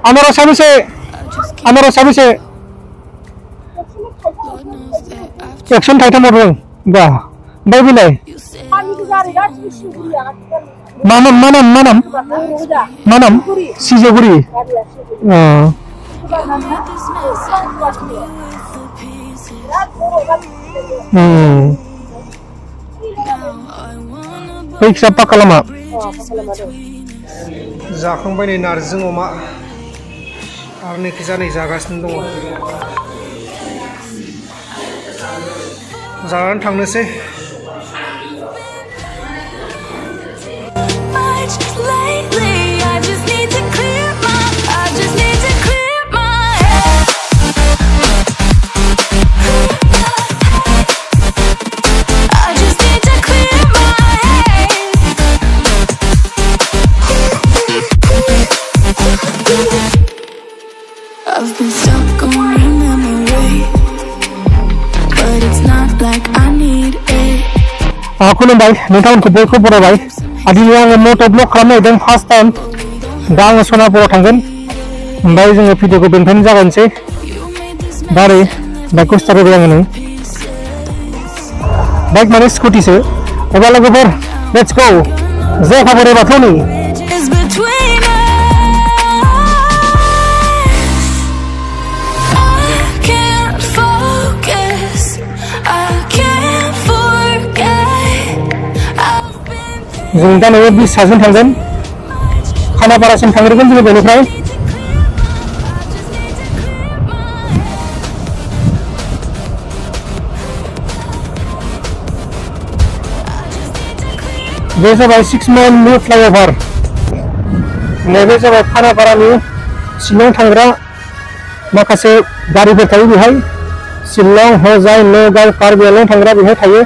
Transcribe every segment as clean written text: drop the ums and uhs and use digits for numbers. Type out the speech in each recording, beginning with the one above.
아나라 사비세 액션 타이탄 모르는 봐 바이블에 만am 시제구리 Baik, siapa kalama? Zaखांबाय नै नारजिजों अमा आरो नै खिजा नै जागासिनो दङ जानानै थांनोसै I've been stuck on your memory, but it's not like I need it. खुलुमबाय नोंथांमोनखौ बयखौबो बरायबाय आदिनो आङो मट' ब्लग खालामनो नागिरदों फार्स्ट टाइम दा आङो सनापुराव थांगोन ओमफ्राय जोङो भिडिअखौ बेनिफ्रायनो जागायनोसै दा ओरै बाइकखौ स्टार्ट होबाय आङो नै बाइक माने स्कुटिसो अब्ला लोगोफोर लेट्स गो जय खबरै बाथौनि जों दा न'आव 20 साजों थांगोन खानापारासिम थांग्रोगोन जोङो बेनिफ्राय बे जाबाय 6 माइल निउ फ्लाइओभार नैबे जाबाय खानापारानि शिलं थांग्रा माखासे गारिफोर थायो बेहाय शिलं हजाय नगाव कार्बि आंलं थांग्रा बेहाय थायो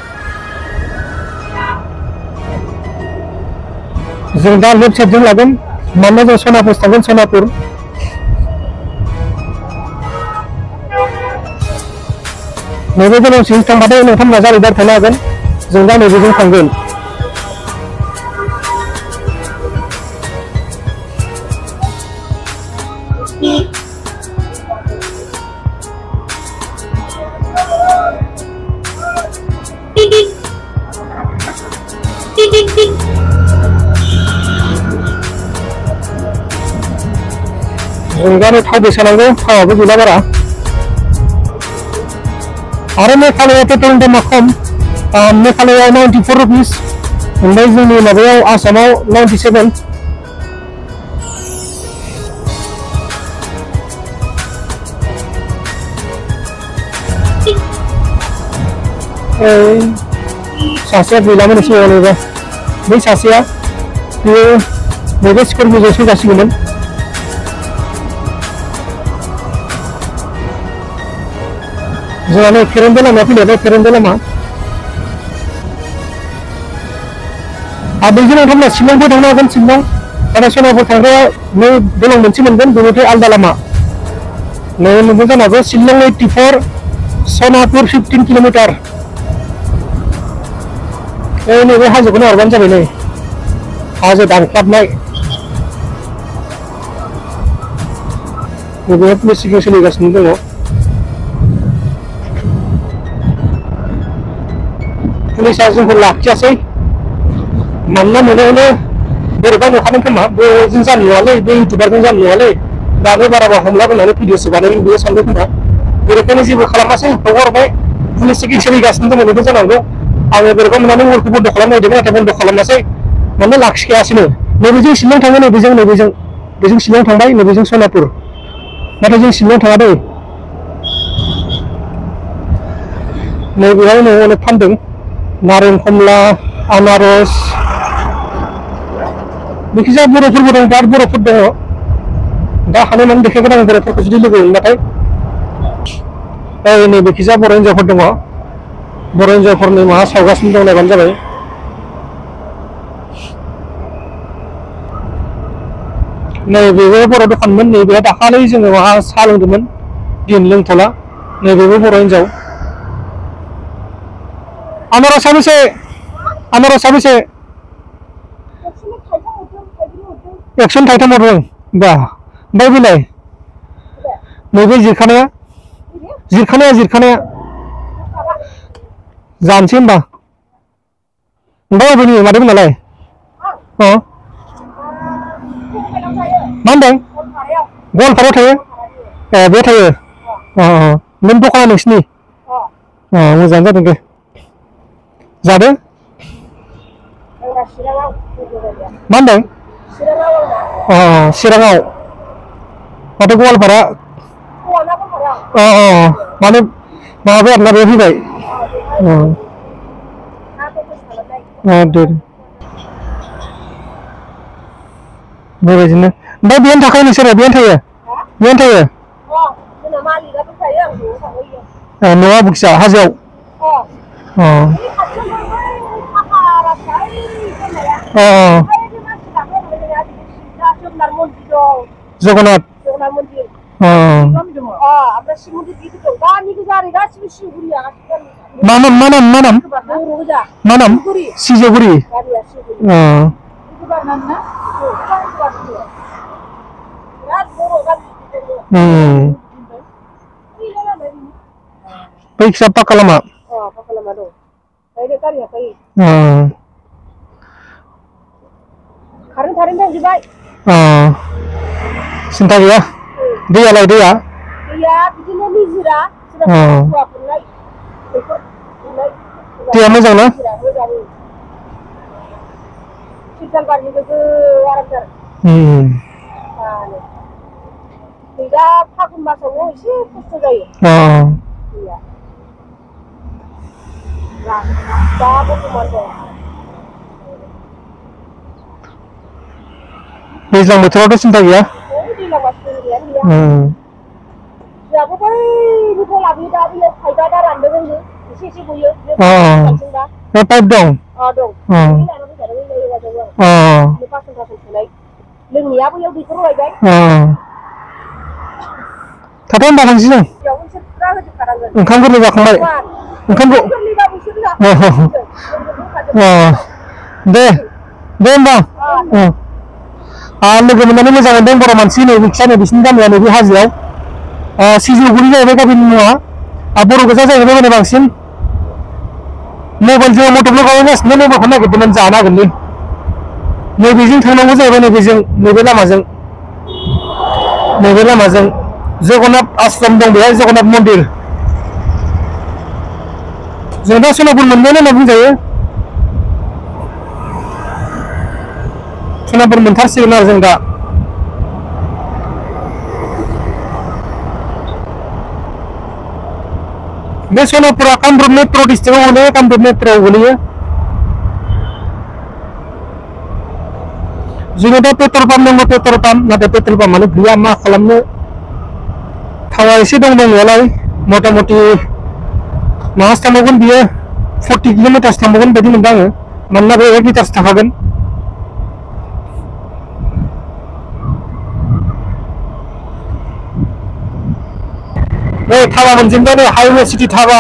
जों दा लेफ्ट साइडजों लागोन मानोना जों सनापुर थांगोन सनापुर नैबे गोलावसिम थांबाथाय नोंथांमोना जारिदार थानो हागोन जों दा नैबेजों थांगोन जों दा थाव बेसानांगौ थावाबो गैला बारा आरो मेघालया पेट्रलनि दामा खम मेघालयाव 94 रुपिस ओमफ्राय जोंनि माबायाव आसामाव 97 सासेया गैलामोन एसे अनोबा बै सासेया बेयो नैबे स्कर्पिय'जों फैगासिनोमोन जोंहा फेरेन्दा लामा फैलायबाय फेरेन्दा लामा आरो बैजों नोंथांमोना शिलंफोर थांनो हागोन शिलं आरो सनापुर थांग्राया नै दलं मोनसे मोनगोन बेनिफ्राय आलदा लामा नै मोनगोन जानो हागौ शिलं 84 सनापुर 15 किल'मिटार नैबे हाजोखौनो हरबानो जाबाय नै हाजो दानख्लाबनाय नैबे पुलिस चेकिं सोलिगासिनो दङ पुलिसा जोंखौ लाखियासै मानोना नुनायावनो बोरैबा नुखादों खोमा जों जानो नङालै बे इउटुबारजों जानो नङालै दानो बाराबा हमलाबायनानै भिडिअसो बानायगोन बेयो सानदों खोमा बेनिखायनो जेबो खालामासै हगारबाय पुलिस चेकिं सोलिगासिनो दङ बेखौ जानांगौ आङो बोरैबा मोननानै मबाइलखौ बन्द' खालामनो नागिरदोंमोन नाथाय बन्द' खालामासै मानोना लाखिखायासैनो नैबेजों शिलं थाङो नैबेजों शिलं थांबाय नैबेजों सनापुर नाथाय जों शिलं थाङा दै नैबेहाय न'आवनो फानदों नारें खमला आनारस बेखिजा बर'फोरबो दं दा बर'फोर दङ दा हानायमानि देखायगोन आं बर'फोरखौ जुदि लोगो मोनबाथाय नै बेखिजा बर' हिन्जावफोर दङ बर' हिन्जावफोरनि माहा सावगासिनो दं नायबानो जाबाय नैबेबो बर' दखानमोन नैबे दाखालि जोङो माहा साहा लोंदोंमोन दिन लोंथ'ला नैबेबो बर' हिन्जाव आनारस साबेसे एक्सन थाइथाम हरदों बा ओमफ्राय बेलाय नैबे जिरखानाया जानोसै होमबा ओमफ्राय अबेनि मादैमोनालाय मा होनदों गवालपारायाव थायो ए बे थायो नों दखाना नोंसिनि मोजाङानो जादों दे जादों मा होनदों चिराङाव माथो गवालपारा माने माबाबाय आरोना बे फैबाय दे बेबायदिनो ओमफ्राय बेहायनो थाखायो नोंसोरो बेहायनो थायो न'आ बुखिया हाजोआव जगन्नाथ मा नाम सिजौगुरि बै खिसा पाक्का लामा सिन्था गैया दैयालाय दैया दैया मोजां ना फागुन मासाव एसे खस्थ' जायो दा बर्थमान दं दैज्लां बोथोरावथ' सिन्था गैया दैज्लां बोथोराव गैया जोंहाबो बैनिफ्राय लाबोयो दा बैयाव थाइबा दा रानदों जोंनो एसे गयो पाइप दं लोंनाया बैयाव दैखर लायबाय थाथ' होनबा थांसै जों ओंखाम गोरलै जाखांबाय ओंखाम दे होमबा लोगो मोननानै मोजां मोनदों बर' मानसि नै बिखिया बिसिनि गामिया नैबे हाजोआव सिजौगुरि जाहैबाय गामिनि मुङा बर' गोजा जाहैबाय माने बांसिन मबाइलजों मटरल' गावगासिनो मबाइलखौ नागिरदोंमोन जानो हागोनलै नैबेजों थांनांगौ जाहैबाय नैबे लामाजों जगन्नाथ आश्रम दं बेहाय जगन्नाथ मन्दिर जों दा सोनापुर मोनबायानो होनना बुंजायो सोनापुर मोनथारसिगोन आरो जों दा बे सोनापुरा कामरुप मेट्र' डिस्ट्रिक्टआव गोलैयो कामरुप मेट्र'आव गोलैयो जोङो दा पेट्रल पाम्प नांगौ पेट्रल पाम्प नाथाय पेट्रल पाम्पआनो गैया मा खालामनो थावा एसे दंनायालाय मथा मथि मास थांबावगोन बियो 40 किल'मिटारसो थांबावगोन बायदि मोनदों आङो मानोना बे 1 लिटारसो थाखागोन थावा मोनजोबबाय नै हाइवे सिटि थावा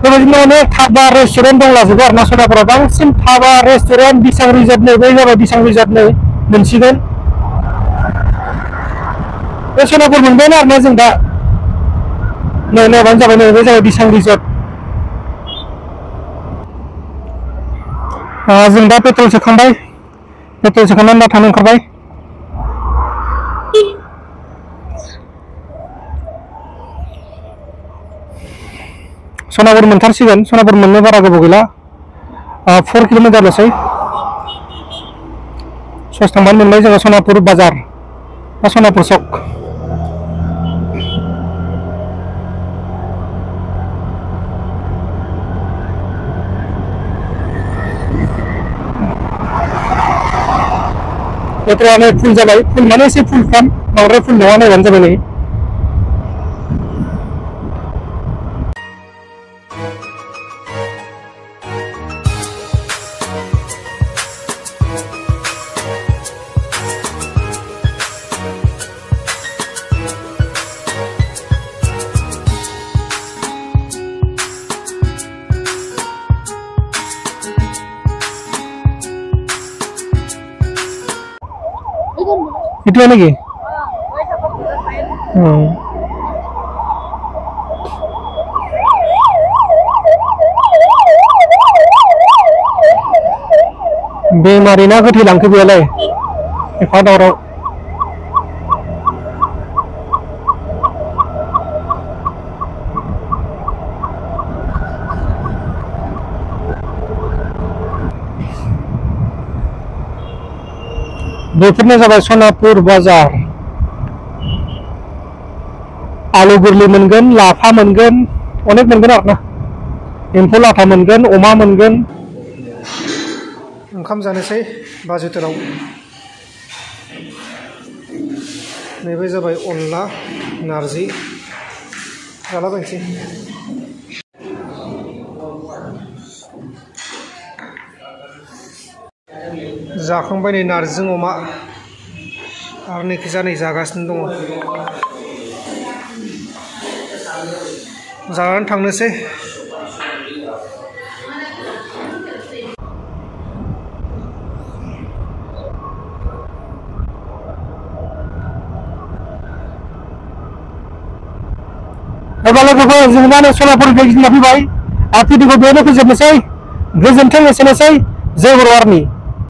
बेबायदिनो अनेक धाबा रेस्टुरेन्ट दंलाजोबो आरो ना सनापुराव बांसिन धाबा रेस्टुरेन्ट दिसां रिजर्ट नै बै जाबाय दिसां रिजर्ट नै मोनसिगोन बे सोनापुर मोनबायानो आरो ना जों दा नै नायबानो जाबाय नै बे जाबाय दिसां रिजर्ट जों दा पेट्रल सोखांनानै दा थांनो ओंखारबाय सोनापुर मोनथारसिगोन सोनापुर मोननो बारा गोबाव गैला 4 किल'मिटारल'सै ससे थांबानो मोनबाय जोङो सोनापुर बाजार बा सोनापुर सक बोथोरानो फुल जाबाय फुल माने एसे फुल फान बांद्राय फुल नङा नायबानो जाबाय नै itu lagi. बेमारिना गोथै लांखो बेलाय एफा दावराव बेफोरनो जाबाय सनापुर बाजार आलु गोरलै मोनगोन लाफा मोनगोन अनेक मोनगोन आरोना एम्फौ लाथा मोनगोन अमा मोनगोन ओंखाम जानोसै बाजै हटेलाव नैबे जाबाय अनला नारजि जालाबायनोसै जाखांबाय नै नारजिजों अमा आरो नैखिजा नै जागासिनो दङ जानानै थांनोसै लोगोफोर जों दा सनापुर गिदिंना फैबाय आरो भिडिअखौ बेयावनो फोजोबनोसै गोजोन्थों एसेनोसै जय बर' आर्मि